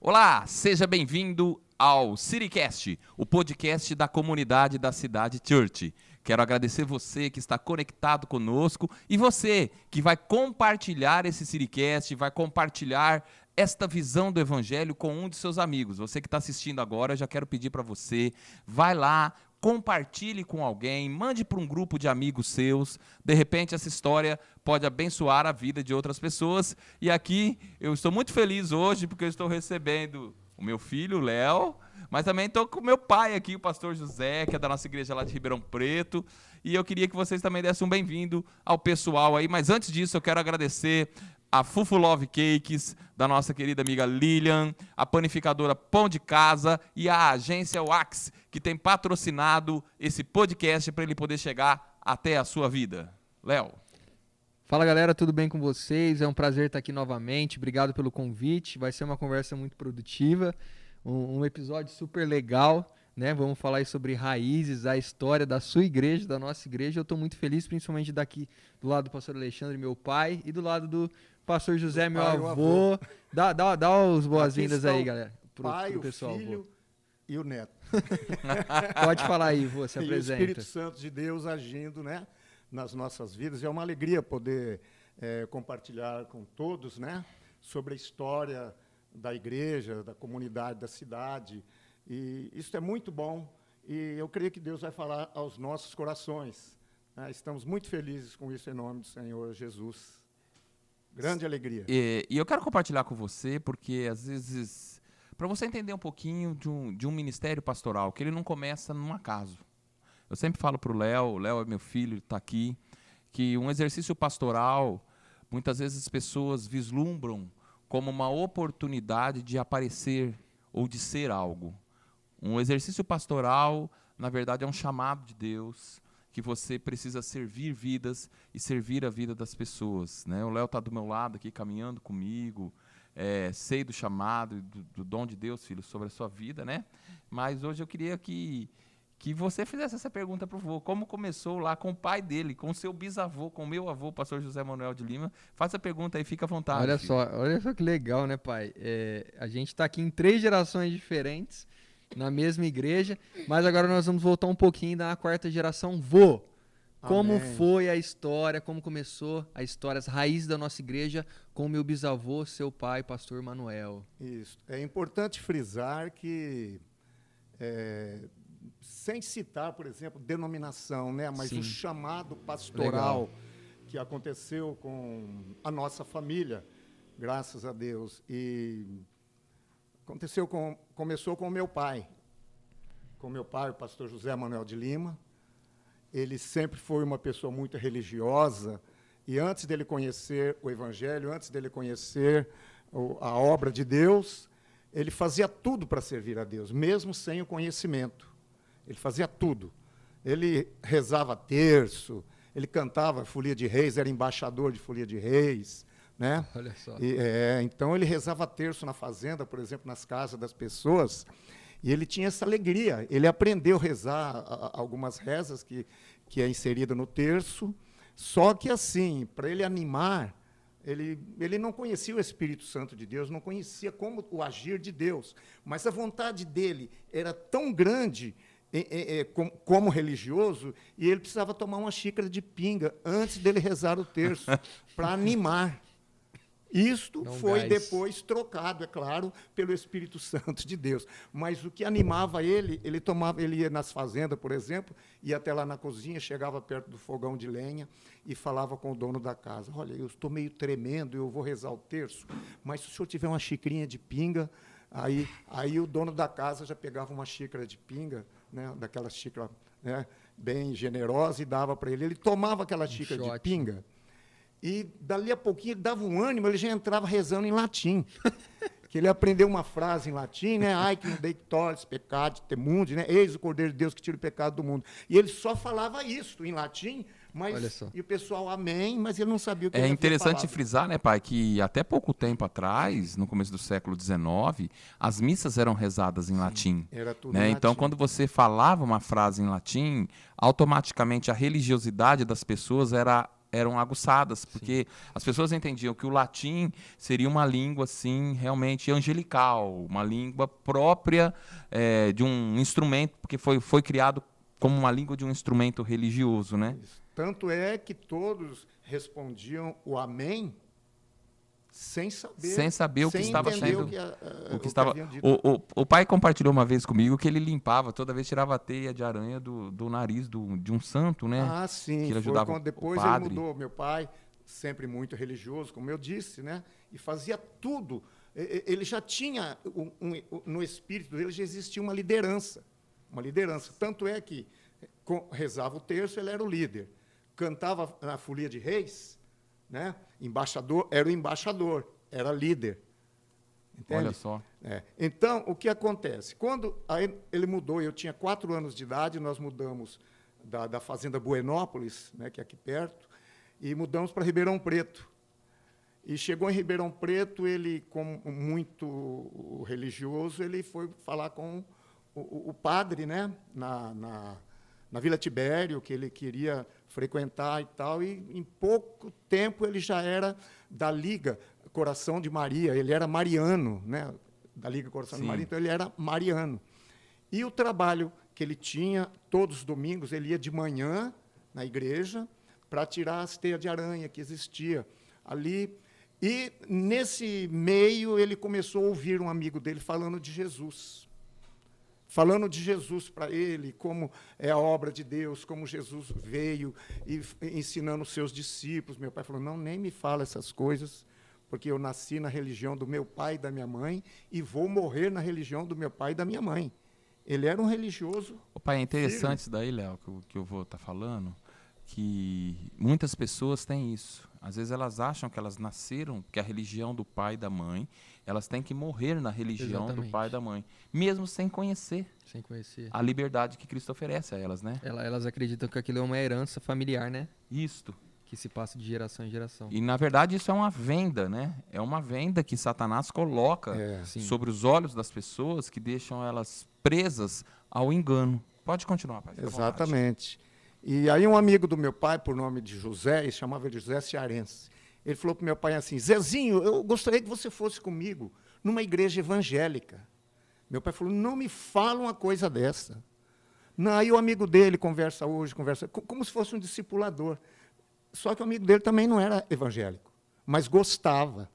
Olá, seja bem-vindo ao CityCast, o podcast da comunidade da Cidade Church. Quero agradecer você que está conectado conosco e você que vai compartilhar esse CityCast, vai compartilhar esta visão do Evangelho com um de seus amigos. Você que está assistindo agora, eu já quero pedir para você, vai lá, compartilhe com alguém, mande para um grupo de amigos seus. De repente, essa história pode abençoar a vida de outras pessoas. E aqui, eu estou muito feliz hoje, porque eu estou recebendo o meu filho, o Léo, mas também estou com o meu pai aqui, o pastor José, que é da nossa igreja lá de Ribeirão Preto. E eu queria que vocês também dessem um bem-vindo ao pessoal aí. Mas antes disso, eu quero agradecer a Fufu Love Cakes, da nossa querida amiga Lilian, a panificadora Pão de Casa e a agência Wax, que tem patrocinado esse podcast para ele poder chegar até a sua vida. Léo. Fala galera, tudo bem com vocês? É um prazer estar aqui novamente, obrigado pelo convite, vai ser uma conversa muito produtiva, um episódio super legal, né? Vamos falar aí sobre raízes, a história da sua igreja, da nossa igreja. Eu estou muito feliz, principalmente daqui do lado do pastor Alexandre, meu pai, e do lado do pastor José, meu avô. Dá os boas-vindas aí, galera, pro pessoal. O filho e o neto. Pode falar aí, vô, se apresenta. E o Espírito Santo de Deus agindo, né, nas nossas vidas. É uma alegria poder compartilhar com todos, né, sobre a história da igreja, da comunidade, da cidade. E isso é muito bom. E eu creio que Deus vai falar aos nossos corações. Estamos muito felizes com isso em nome do Senhor Jesus. Grande alegria. E eu quero compartilhar com você, porque às vezes, para você entender um pouquinho de um ministério pastoral, que ele não começa num acaso. Eu sempre falo para o Léo é meu filho, ele está aqui, que um exercício pastoral, muitas vezes as pessoas vislumbram como uma oportunidade de aparecer ou de ser algo. Um exercício pastoral, na verdade, é um chamado de Deus, que você precisa servir vidas e servir a vida das pessoas, né? O Léo está do meu lado aqui, caminhando comigo, sei do chamado e do dom de Deus, filho, sobre a sua vida, né? Mas hoje eu queria que você fizesse essa pergunta para o vô, como começou lá com o pai dele, com o seu bisavô, com o meu avô, o pastor José Manuel de Lima. Faça a pergunta aí, fica à vontade. Olha só que legal, né, pai? A gente está aqui em 3 gerações diferentes, na mesma igreja, mas agora nós vamos voltar um pouquinho da 4ª geração. Vô, como foi a história, como começou a história, as raízes da nossa igreja com o meu bisavô, seu pai, pastor Manuel? Isso. É importante frisar que, sem citar, por exemplo, denominação, né, mas Sim. o chamado pastoral Legal. que aconteceu com a nossa família, graças a Deus, e começou com o meu pai. Com o meu pai, o pastor José Manuel de Lima. Ele sempre foi uma pessoa muito religiosa, e antes dele conhecer o Evangelho, antes dele conhecer a obra de Deus, ele fazia tudo para servir a Deus, mesmo sem o conhecimento. Ele fazia tudo. Ele rezava terço, ele cantava Folia de Reis, era embaixador de Folia de Reis, né? Olha só. Então ele rezava terço na fazenda, por exemplo, nas casas das pessoas, e ele tinha essa alegria. Ele aprendeu a rezar algumas rezas que é inserida no terço, só que assim, para ele animar, ele não conhecia o Espírito Santo de Deus, não conhecia como o agir de Deus, mas a vontade dele era tão grande como religioso, e ele precisava tomar uma xícara de pinga antes dele rezar o terço, para animar. Isto foi depois trocado, é claro, pelo Espírito Santo de Deus. Mas o que animava ele ia nas fazendas, por exemplo, ia até lá na cozinha, chegava perto do fogão de lenha e falava com o dono da casa: olha, eu estou meio tremendo, eu vou rezar o terço, mas se o senhor tiver uma xicrinha de pinga, aí o dono da casa já pegava uma xícara de pinga, né, daquela xícara, né, bem generosa, e dava para ele. Ele tomava aquela xícara de pinga, e dali a pouquinho ele dava um ânimo, ele já entrava rezando em latim. Que ele aprendeu uma frase em latim, né? Ai, que não dei torres, pecado, temundi, né? Eis o Cordeiro de Deus que tira o pecado do mundo. E ele só falava isso em latim, mas e o pessoal, amém, mas ele não sabia o que ele É interessante frisar, né, pai, que até pouco tempo atrás, no começo do século XIX, as missas eram rezadas em latim. Era tudo né? em Então, latim. quando você falava uma frase em latim, automaticamente a religiosidade das pessoas era eram aguçadas, porque as pessoas entendiam que o latim seria uma língua assim realmente angelical, uma língua própria de um instrumento, porque foi criado como uma língua de um instrumento religioso, né? Isso. Tanto é que todos respondiam o amém sem saber o que estava entender sendo, o que estava. haviam dito. O pai compartilhou uma vez comigo que ele limpava, toda vez tirava a teia de aranha do nariz de um santo, né? Ah, sim. Que ele Foi ajudava quando depois o ele padre. mudou. Meu pai, sempre muito religioso, como eu disse, né? E fazia tudo. Ele já tinha, no espírito dele já existia uma liderança. Uma liderança. Tanto é que rezava o terço, ele era o líder. Cantava na Folia de Reis, né? Embaixador, era líder. Entende? Olha só. Então, o que acontece? Quando ele mudou, eu tinha 4 anos de idade, nós mudamos da fazenda Buenópolis, né, que é aqui perto, e mudamos para Ribeirão Preto. E chegou em Ribeirão Preto, ele, como muito religioso, ele foi falar com o padre, né, na Vila Tibério, que ele queria frequentar e tal, e em pouco tempo ele já era da Liga Coração de Maria, ele era mariano, né, da Liga Coração de Maria, então ele era mariano. E o trabalho que ele tinha, todos os domingos, ele ia de manhã na igreja para tirar as teias de aranha que existia ali. E, nesse meio, ele começou a ouvir um amigo dele falando de Jesus. Falando de Jesus para ele, como é a obra de Deus, como Jesus veio e ensinando os seus discípulos. Meu pai falou, não, nem me fala essas coisas, porque eu nasci na religião do meu pai e da minha mãe e vou morrer na religião do meu pai e da minha mãe. Ele era um religioso. O pai, é interessante isso daí, Léo, que eu vou estar falando, que muitas pessoas têm isso. Às vezes elas acham que elas nasceram, que a religião do pai e da mãe, elas têm que morrer na religião do pai e da mãe, mesmo sem conhecer a liberdade que Cristo oferece a elas, né? Elas acreditam que aquilo é uma herança familiar, né? Isto. Que se passa de geração em geração. E, na verdade, isso é uma venda, né? É uma venda que Satanás coloca sobre os olhos das pessoas, que deixam elas presas ao engano. Pode continuar, pai. Exatamente. E aí um amigo do meu pai, por nome de José, ele chamava ele de José Cearense, ele falou para o meu pai assim, Zezinho, eu gostaria que você fosse comigo numa igreja evangélica. Meu pai falou, não me fala uma coisa dessa. Não, aí o amigo dele conversa hoje, como se fosse um discipulador. Só que o amigo dele também não era evangélico, mas gostava,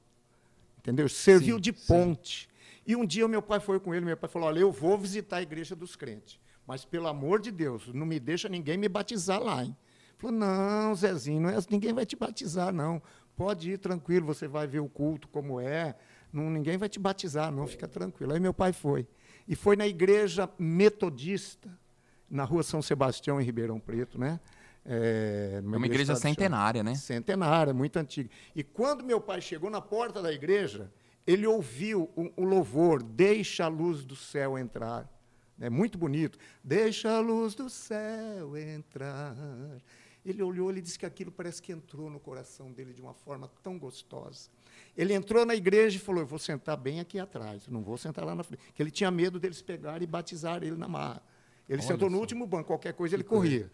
entendeu? Serviu de ponte. E um dia o meu pai foi com ele, meu pai falou, olha, eu vou visitar a igreja dos crentes, mas, pelo amor de Deus, não me deixa ninguém me batizar lá, hein? Ele falou, não, Zezinho, ninguém vai te batizar, não. Pode ir tranquilo, você vai ver o culto como é, ninguém vai te batizar, não, fica tranquilo. Aí meu pai foi. E foi na igreja metodista, na rua São Sebastião, em Ribeirão Preto, né? É uma igreja centenária, né? Centenária, muito antiga. E quando meu pai chegou na porta da igreja, ele ouviu o louvor, deixa a luz do céu entrar. É muito bonito. Deixa a luz do céu entrar. Ele olhou, ele disse que aquilo parece que entrou no coração dele de uma forma tão gostosa. Ele entrou na igreja e falou, eu vou sentar bem aqui atrás, não vou sentar lá na frente. Porque ele tinha medo deles pegarem e batizar ele na marra. Ele sentou no último banco, qualquer coisa ele corria.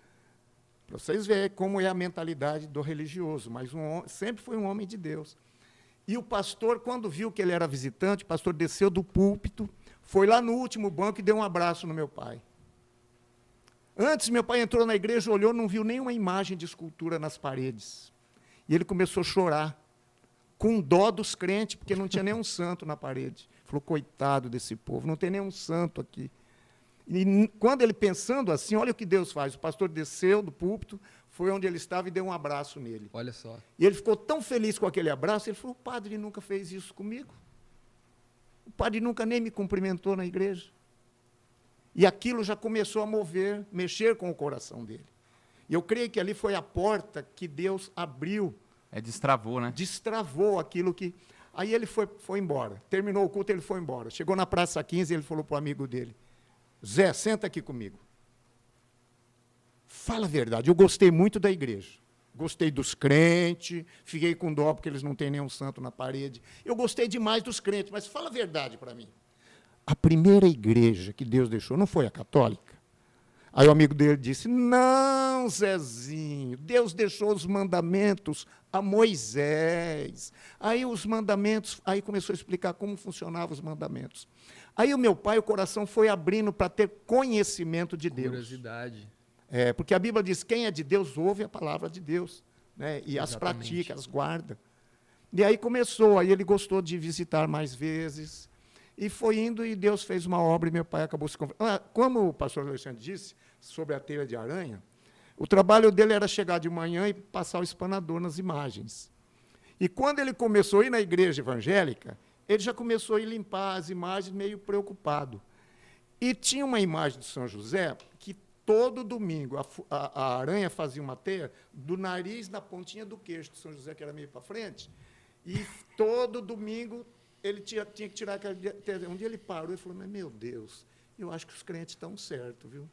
Para vocês verem como é a mentalidade do religioso, mas sempre foi um homem de Deus. E o pastor, quando viu que ele era visitante, o pastor desceu do púlpito, foi lá no último banco e deu um abraço no meu pai. Antes, meu pai entrou na igreja, olhou, não viu nenhuma imagem de escultura nas paredes. E ele começou a chorar, com dó dos crentes, porque não tinha nenhum santo na parede. Falou, coitado desse povo, não tem nenhum santo aqui. E quando ele pensando assim, olha o que Deus faz. O pastor desceu do púlpito, foi onde ele estava e deu um abraço nele. Olha só. E ele ficou tão feliz com aquele abraço, ele falou, o padre nunca fez isso comigo. O padre nunca nem me cumprimentou na igreja. E aquilo já começou a mexer com o coração dele. E eu creio que ali foi a porta que Deus abriu. Destravou, né? Destravou aquilo que... Aí ele foi embora. Terminou o culto, ele foi embora. Chegou na Praça 15, ele falou para o amigo dele, Zé, senta aqui comigo. Fala a verdade, eu gostei muito da igreja. Gostei dos crentes, fiquei com dó porque eles não têm nenhum santo na parede. Eu gostei demais dos crentes, mas fala a verdade para mim. A primeira igreja que Deus deixou não foi a católica. Aí o amigo dele disse, não, Zezinho, Deus deixou os mandamentos a Moisés. Aí os mandamentos, aí começou a explicar como funcionavam os mandamentos. Aí o meu pai, o coração foi abrindo para ter conhecimento de Deus. Curiosidade. Porque a Bíblia diz, quem é de Deus ouve a palavra de Deus, né? E as Exatamente. pratica, as guarda. E aí começou, aí ele gostou de visitar mais vezes, e foi indo, e Deus fez uma obra, e meu pai acabou se convertendo. Como o pastor Alexandre disse, sobre a teia de aranha, o trabalho dele era chegar de manhã e passar o espanador nas imagens. E quando ele começou a ir na igreja evangélica, ele já começou a ir limpar as imagens meio preocupado. E tinha uma imagem de São José que todo domingo a aranha fazia uma teia do nariz na pontinha do queixo de São José, que era meio para frente, e todo domingo ele tinha que tirar aquela teia. Um dia ele parou e falou, mas, meu Deus, eu acho que os crentes estão certos, viu?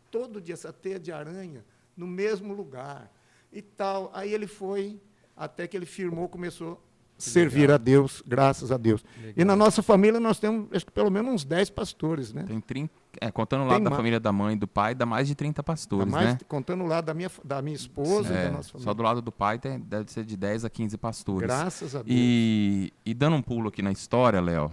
Todo dia essa teia de aranha no mesmo lugar e tal. Aí ele foi, até que ele firmou, começou a servir a Deus, graças a Deus. Legal. E na nossa família nós temos, acho que pelo menos uns 10 pastores, né? Tem 30, contando o lado da família da mãe e do pai, dá mais de 30 pastores, né? Contando o lado da minha esposa e da nossa família. Só do lado do pai deve ser de 10 a 15 pastores. Graças a Deus. E dando um pulo aqui na história, Léo,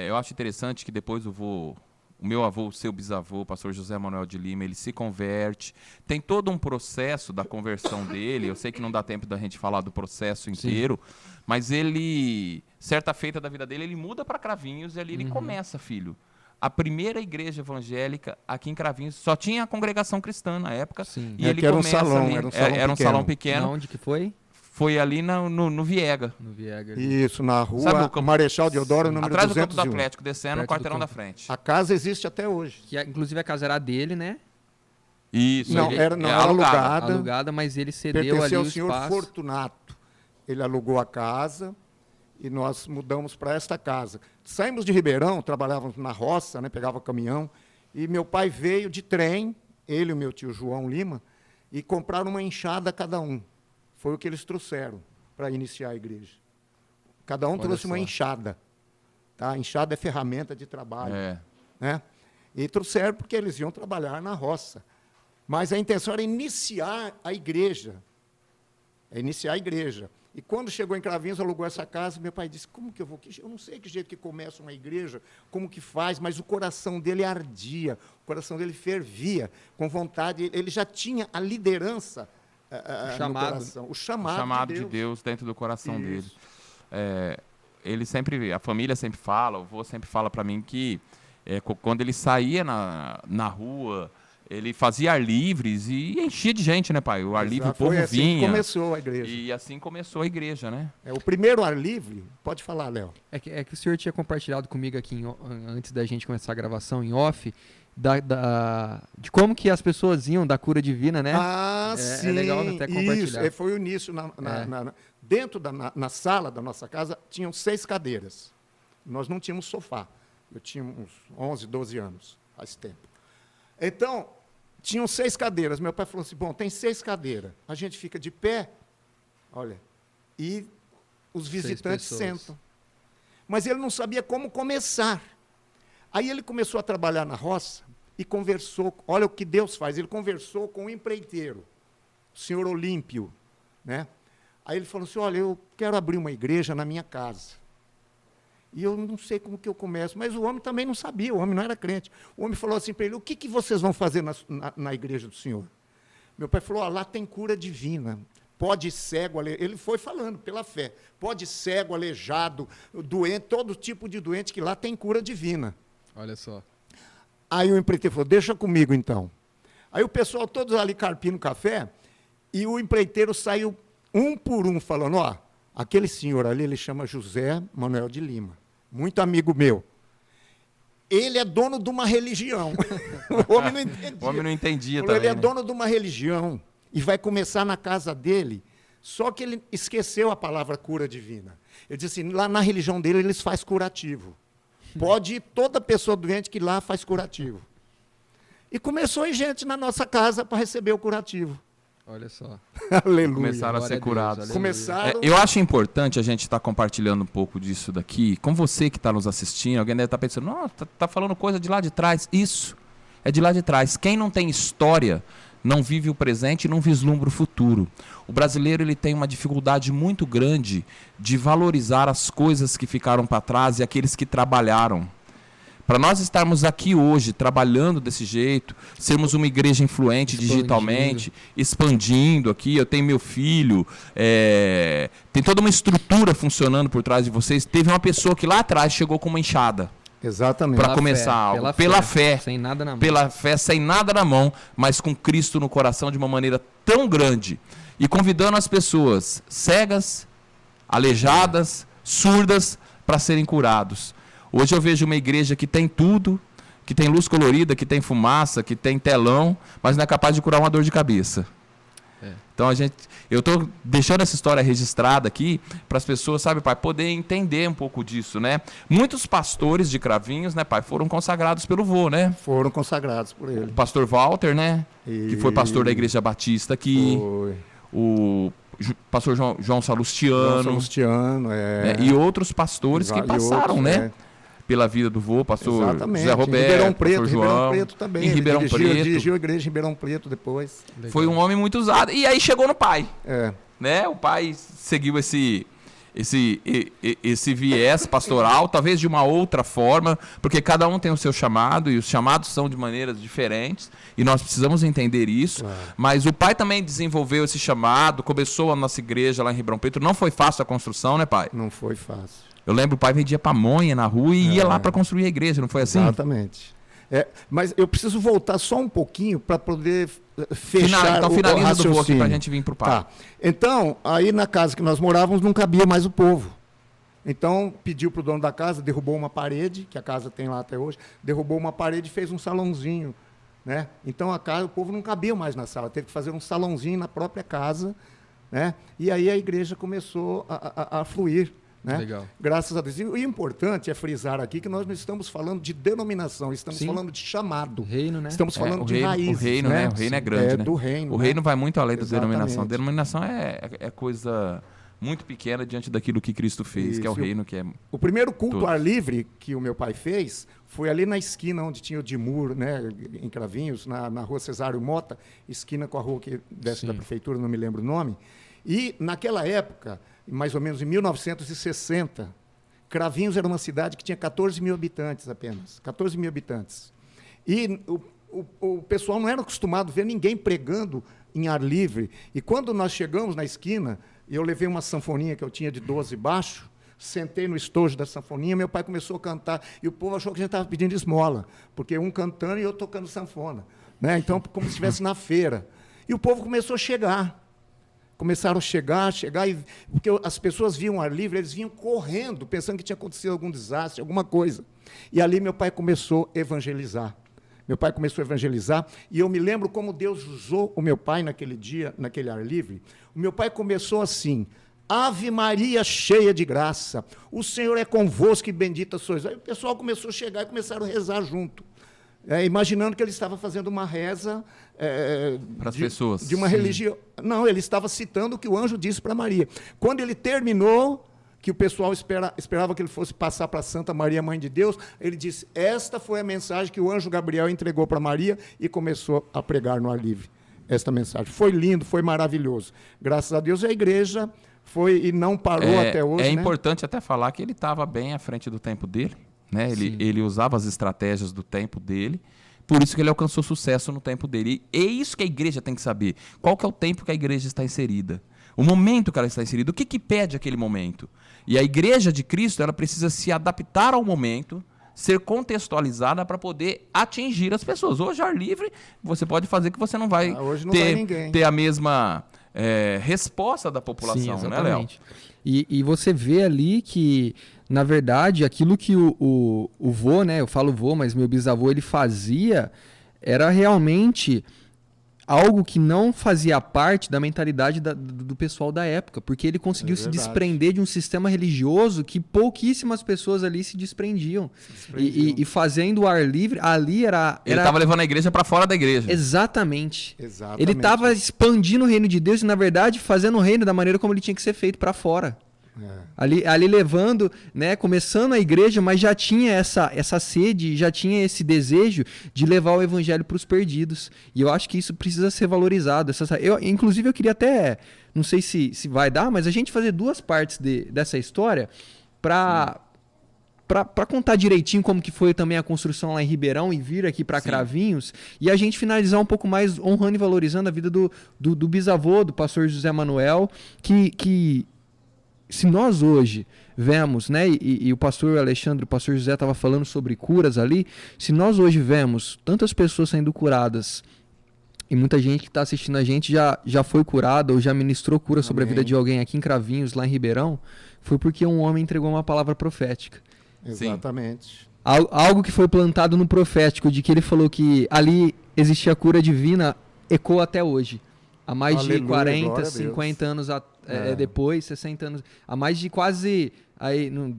eu acho interessante que depois o meu avô, o seu bisavô, o pastor José Manuel de Lima, ele se converte. Tem todo um processo da conversão dele. Eu sei que não dá tempo da gente falar do processo inteiro, mas ele, certa feita da vida dele, ele muda para Cravinhos e ali ele começa, filho. A primeira igreja evangélica aqui em Cravinhos só tinha a congregação cristã na época. Sim. E ele era um começa salão, ali, era um salão pequeno. Onde que foi? Foi ali no Viega. No Viega. Isso, na Sabe o rua campo- Marechal Deodoro, número Atrás do campo do 201. Atlético, descendo Perto no do quarteirão da campo. frente. A casa existe até hoje. Que, inclusive, a casa era dele, né? Isso. Não, ele- era é alugada. Alugada, mas ele cedeu ali Pertenceu o ao senhor espaço. Fortunato. Ele alugou a casa e nós mudamos para esta casa. Saímos de Ribeirão, trabalhávamos na roça, né, pegava caminhão, e meu pai veio de trem, ele e o meu tio João Lima, e compraram uma enxada cada um. Foi o que eles trouxeram para iniciar a igreja. Cada um Olha trouxe uma só. enxada. Tá? Enxada é ferramenta de trabalho. É. Né? E trouxeram porque eles iam trabalhar na roça. Mas a intenção era iniciar a igreja. E quando chegou em Cravinhos, alugou essa casa, meu pai disse, como que eu vou? Eu não sei que jeito que começa uma igreja, como que faz, mas o coração dele ardia, o coração dele fervia, com vontade, ele já tinha a liderança chamado. no coração. O O chamado, chamado de Deus dentro do coração dele. Isso. Ele sempre, a família sempre fala, o avô sempre fala para mim que quando ele saía na rua, ele fazia ar livres e enchia de gente, né, pai? O ar livre, o povo Foi assim vinha. que começou a igreja. E assim começou a igreja, né? O primeiro ar livre, pode falar, Léo. É que o senhor tinha compartilhado comigo aqui, antes da gente começar a gravação em off, de como que as pessoas iam da cura divina, né? Ah, É sim. legal até compartilhar. Isso, foi o início. Dentro na sala da nossa casa, tinham 6 cadeiras. Nós não tínhamos sofá. Eu tinha uns 11, 12 anos, faz tempo. Então, tinham 6 cadeiras. Meu pai falou assim, bom, tem 6 cadeiras. A gente fica de pé, olha, e os visitantes pessoas. sentam. Mas ele não sabia como começar. Aí ele começou a trabalhar na roça e conversou, olha o que Deus faz, ele conversou com o empreiteiro, o senhor Olímpio, né? Aí ele falou assim, olha, eu quero abrir uma igreja na minha casa. E eu não sei como que eu começo, mas o homem também não sabia, o homem não era crente. O homem falou assim para ele, o que vocês vão fazer na igreja do senhor? Meu pai falou, lá tem cura divina. Pode cego, ele foi falando pela fé, pode cego, aleijado, doente, todo tipo de doente que lá tem cura divina. Olha só. Aí o empreiteiro falou, deixa comigo então. Aí o pessoal todos ali carpindo café, e o empreiteiro saiu um por um falando, ó, aquele senhor ali, ele chama José Manuel de Lima, muito amigo meu. Ele é dono de uma religião. O homem não entendia. O homem não entendia Falou, também, ele é né? dono de uma religião e vai começar na casa dele, só que ele esqueceu a palavra cura divina. Ele disse assim, lá na religião dele eles fazem curativo. Pode ir toda pessoa doente que lá faz curativo. E começou a ir gente na nossa casa para receber o curativo. Olha só. Aleluia. Começaram a Glória ser a Deus, curados. aleluia. Começaram... Eu acho importante a gente estar compartilhando um pouco disso daqui. Com você que está nos assistindo, alguém deve estar pensando, nossa, tá falando coisa de lá de trás. Isso. é de lá de trás. Quem não tem história não vive o presente e não vislumbra o futuro. O brasileiro ele tem uma dificuldade muito grande de valorizar as coisas que ficaram para trás e aqueles que trabalharam. Para nós estarmos aqui hoje, trabalhando desse jeito, sermos uma igreja influente digitalmente, expandindo aqui, eu tenho meu filho, tem toda uma estrutura funcionando por trás de vocês. Teve uma pessoa que lá atrás chegou com uma enxada. Exatamente. Para começar algo. Pela fé. Sem nada na mão. Pela fé, sem nada na mão, mas com Cristo no coração de uma maneira tão grande. E convidando as pessoas cegas, aleijadas, surdas, para serem curados. Hoje eu vejo uma igreja que tem tudo, que tem luz colorida, que tem fumaça, que tem telão, mas não é capaz de curar uma dor de cabeça. Então eu estou deixando essa história registrada aqui para as pessoas, sabe, pai, poder entender um pouco disso, né? Muitos pastores de Cravinhos, né, pai, foram consagrados pelo vô, né? Foram consagrados por ele. O pastor Walter, né? Que foi pastor da Igreja Batista aqui. Foi. O pastor João Salustiano. E outros pastores que passaram, né? Pela vida do vô, pastor Exatamente. José Roberto, Ribeirão Preto, pastor João. Ribeirão Preto também. Em Ribeirão Preto. Dirigiu a igreja em Ribeirão Preto depois. Legal. Foi um homem muito usado. E aí chegou no pai. Né? O pai seguiu esse viés pastoral, talvez de uma outra forma, porque cada um tem o seu chamado e os chamados são de maneiras diferentes e nós precisamos entender isso. Claro. Mas o pai também desenvolveu esse chamado, começou a nossa igreja lá em Ribeirão Preto. Não foi fácil a construção, né, pai? Não foi fácil. Eu lembro, o pai vendia pamonha na rua e ia lá para construir a igreja, não foi assim? Exatamente. Mas eu preciso voltar só um pouquinho para poder fechar então, finaliza do vô aqui para a gente vir para o pai. Tá. Então, aí na casa que nós morávamos não cabia mais o povo. Então, pediu para o dono da casa, derrubou uma parede, que a casa tem lá até hoje, derrubou uma parede e fez um salãozinho. Né? Então, a casa, o povo não cabia mais na sala, teve que fazer um salãozinho na própria casa. Né? E aí a igreja começou a fluir. Né? Legal. Graças a Deus. E o importante é frisar aqui que nós não estamos falando de denominação, estamos falando de chamado. Reino, né? Estamos falando de raízes. O reino, né? O reino é grande, né? Do reino. O reino vai muito além da Exatamente. denominação. A denominação é coisa muito pequena diante daquilo que Cristo fez, que é o reino que é... O primeiro culto todo. ar livre que o meu pai fez foi ali na esquina onde tinha o Dimur, né, em Cravinhos, na rua Cesário Mota, esquina com a rua que desce da prefeitura, não me lembro o nome. E naquela época, mais ou menos em 1960, Cravinhos era uma cidade que tinha 14 mil habitantes apenas, 14 mil habitantes. E o pessoal não era acostumado a ver ninguém pregando em ar livre. E quando nós chegamos na esquina, eu levei uma sanfoninha que eu tinha de 12 baixo, sentei no estojo da sanfoninha, meu pai começou a cantar, e o povo achou que a gente estava pedindo esmola, porque um cantando e eu tocando sanfona. Né? Então, como se estivesse na feira. E o povo começou a chegar. Começaram a chegar, porque as pessoas viam ar livre, eles vinham correndo, pensando que tinha acontecido algum desastre, alguma coisa. E ali meu pai começou a evangelizar. Meu pai começou a evangelizar, e eu me lembro como Deus usou o meu pai naquele dia, naquele ar livre. O meu pai começou assim: Ave Maria cheia de graça, o Senhor é convosco e bendita sois. Aí o pessoal começou a chegar e começaram a rezar junto. Imaginando que ele estava fazendo uma reza para as pessoas. De uma religião. Não, ele estava citando o que o anjo disse para Maria. Quando ele terminou, que o pessoal esperava que ele fosse passar para Santa Maria, Mãe de Deus, ele disse: esta foi a mensagem que o anjo Gabriel entregou para Maria, e começou a pregar no ar livre. Esta mensagem. Foi lindo, foi maravilhoso. Graças a Deus, a igreja foi e não parou até hoje. É importante até falar que ele estava bem à frente do tempo dele. Né? Ele usava as estratégias do tempo dele, por isso que ele alcançou sucesso no tempo dele. E é isso que a igreja tem que saber. Qual que é o tempo que a igreja está inserida? O momento que ela está inserida. O que pede aquele momento? E a igreja de Cristo, ela precisa se adaptar ao momento, ser contextualizada para poder atingir as pessoas. Hoje, ar livre, você pode fazer que você não vai, ter a mesma resposta da população. Sim, né, Léo? E você vê ali que, na verdade, aquilo que o vô, né, eu falo vô, mas meu bisavô, ele fazia, era realmente algo que não fazia parte da mentalidade do pessoal da época, porque ele conseguiu se desprender de um sistema religioso que pouquíssimas pessoas ali se desprendiam. E fazendo o ar livre, ali era... Ele estava levando a igreja para fora da igreja. Exatamente. Ele estava expandindo o reino de Deus e, na verdade, fazendo o reino da maneira como ele tinha que ser feito, para fora. Ali levando, né, começando a igreja, mas já tinha essa sede, já tinha esse desejo de levar o evangelho para os perdidos. E eu acho que isso precisa ser valorizado. Inclusive, eu queria até, não sei se vai dar, mas a gente fazer 2 partes dessa história para contar direitinho como que foi também a construção lá em Ribeirão e vir aqui para Cravinhos, e a gente finalizar um pouco mais honrando e valorizando a vida do bisavô, do pastor José Manuel, que se nós hoje vemos, né, e o pastor Alexandre, o pastor José estava falando sobre curas ali, se nós hoje vemos tantas pessoas sendo curadas, e muita gente que está assistindo a gente já foi curada ou já ministrou cura sobre a vida de alguém aqui em Cravinhos, lá em Ribeirão, foi porque um homem entregou uma palavra profética. Exatamente. Algo que foi plantado no profético, de que ele falou que ali existia cura divina, ecoa até hoje. Há mais de 40, 50 anos depois, 60 anos, há mais de quase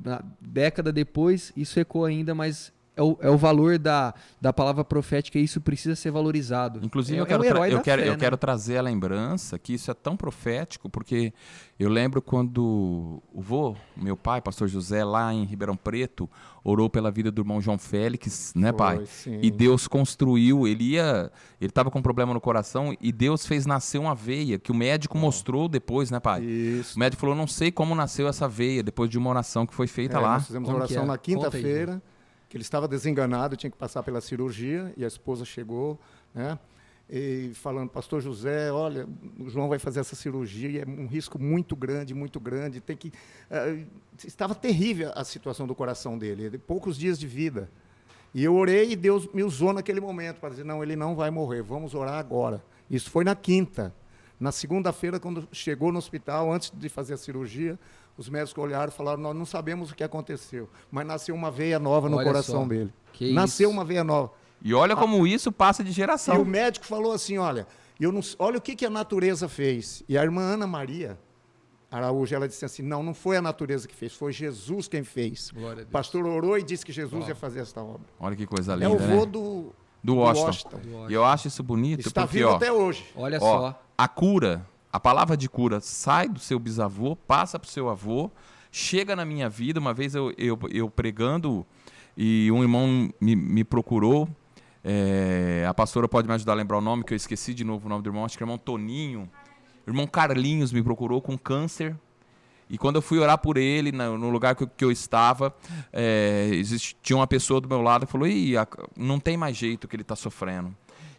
na década depois, isso ecoa ainda, mas é o valor da palavra profética, e isso precisa ser valorizado. Inclusive, eu quero trazer a lembrança que isso é tão profético, porque eu lembro quando o meu pai, pastor José, lá em Ribeirão Preto, orou pela vida do irmão João Félix, né, pai? Sim. E Deus construiu, ele estava com um problema no coração, e Deus fez nascer uma veia, que o médico mostrou depois, né, pai? Isso. O médico falou, não sei como nasceu essa veia, depois de uma oração que foi feita lá. Nós fizemos uma oração na quinta-feira, que ele estava desenganado, tinha que passar pela cirurgia, e a esposa chegou, né, e falando, pastor José, olha, o João vai fazer essa cirurgia, é um risco muito grande, tem que... estava terrível a situação do coração dele, poucos dias de vida. E eu orei e Deus me usou naquele momento para dizer, não, ele não vai morrer, vamos orar agora. Isso foi na quinta. Na segunda-feira, quando chegou no hospital, antes de fazer a cirurgia, os médicos olharam e falaram, nós não sabemos o que aconteceu, mas nasceu uma veia nova no coração dele. Nasceu uma veia nova. E olha como isso passa de geração. E o médico falou assim, olha o que a natureza fez. E a irmã Ana Maria Araújo, ela disse assim, não foi a natureza que fez, foi Jesus quem fez. O pastor orou e disse que Jesus ia fazer esta obra. Olha que coisa linda, é o vô né? do Washington. E eu acho isso bonito. Está porque, vivo até hoje. Olha só. A cura, a palavra de cura sai do seu bisavô, passa para o seu avô, chega na minha vida. Uma vez eu pregando e um irmão me procurou. A pastora pode me ajudar a lembrar o nome, que eu esqueci de novo o nome do irmão. Acho que é o irmão Toninho. O irmão Carlinhos me procurou com câncer. E quando eu fui orar por ele, no lugar que eu estava, tinha uma pessoa do meu lado que falou, não tem mais jeito que ele está sofrendo.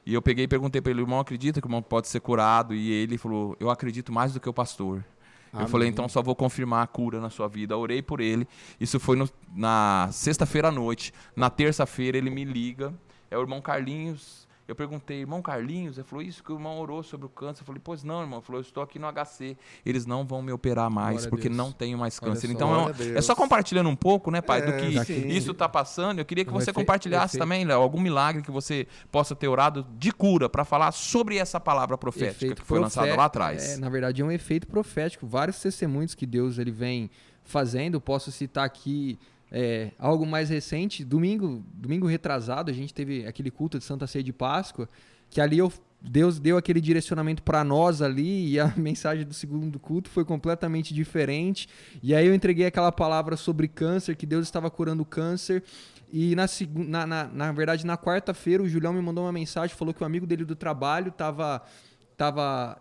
E eu peguei e perguntei para ele, irmão, acredita que o irmão pode ser curado? E ele falou, eu acredito mais do que o pastor. Amém. Eu falei, então só vou confirmar a cura na sua vida. Eu orei por ele. Isso foi na sexta-feira à noite. Na terça-feira ele me liga. É o irmão Carlinhos. Eu perguntei, irmão Carlinhos? Ele falou, isso que o irmão orou sobre o câncer. Eu falei, pois não, irmão. Ele falou, eu estou aqui no HC. Eles não vão me operar mais, porque não tenho mais câncer. Então, é só compartilhando um pouco, né, pai, do que isso está passando. Eu queria que você compartilhasse também, Léo, algum milagre que você possa ter orado de cura para falar sobre essa palavra profética que foi lançada lá atrás. Na verdade, é um efeito profético. Vários testemunhos que Deus ele vem fazendo. Posso citar aqui... algo mais recente, domingo retrasado, a gente teve aquele culto de Santa Ceia de Páscoa, que ali Deus deu aquele direcionamento para nós ali, e a mensagem do segundo culto foi completamente diferente. E aí eu entreguei aquela palavra sobre câncer, que Deus estava curando o câncer. E na verdade, na quarta-feira, o Julião me mandou uma mensagem, falou que o amigo dele do trabalho estava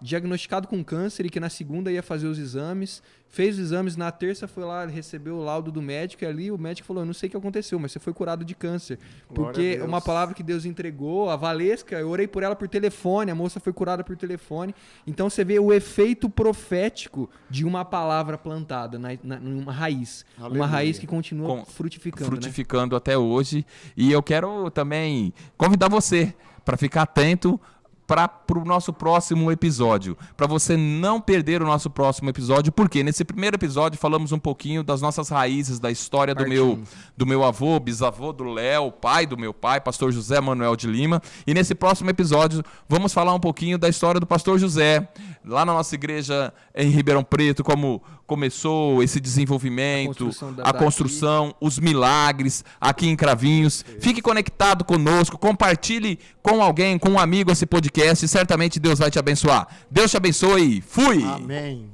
diagnosticado com câncer e que na segunda ia fazer os exames, fez os exames, na terça foi lá, recebeu o laudo do médico, e ali o médico falou, eu não sei o que aconteceu, mas você foi curado de câncer. Porque uma palavra que Deus entregou, a Valesca, eu orei por ela por telefone, a moça foi curada por telefone. Então você vê o efeito profético de uma palavra plantada numa raiz. Aleluia. Uma raiz que continua frutificando. Frutificando, né? Até hoje. E eu quero também convidar você para ficar atento para o nosso próximo episódio, para você não perder o nosso próximo episódio, porque nesse primeiro episódio falamos um pouquinho das nossas raízes, da história do meu avô, bisavô do Léo, pai do meu pai, pastor José Manuel de Lima, e nesse próximo episódio vamos falar um pouquinho da história do pastor José, lá na nossa igreja em Ribeirão Preto, como começou esse desenvolvimento, a construção, os milagres aqui em Cravinhos. Fique conectado conosco, compartilhe com alguém, com um amigo esse podcast, e certamente Deus vai te abençoar. Deus te abençoe. Fui! Amém.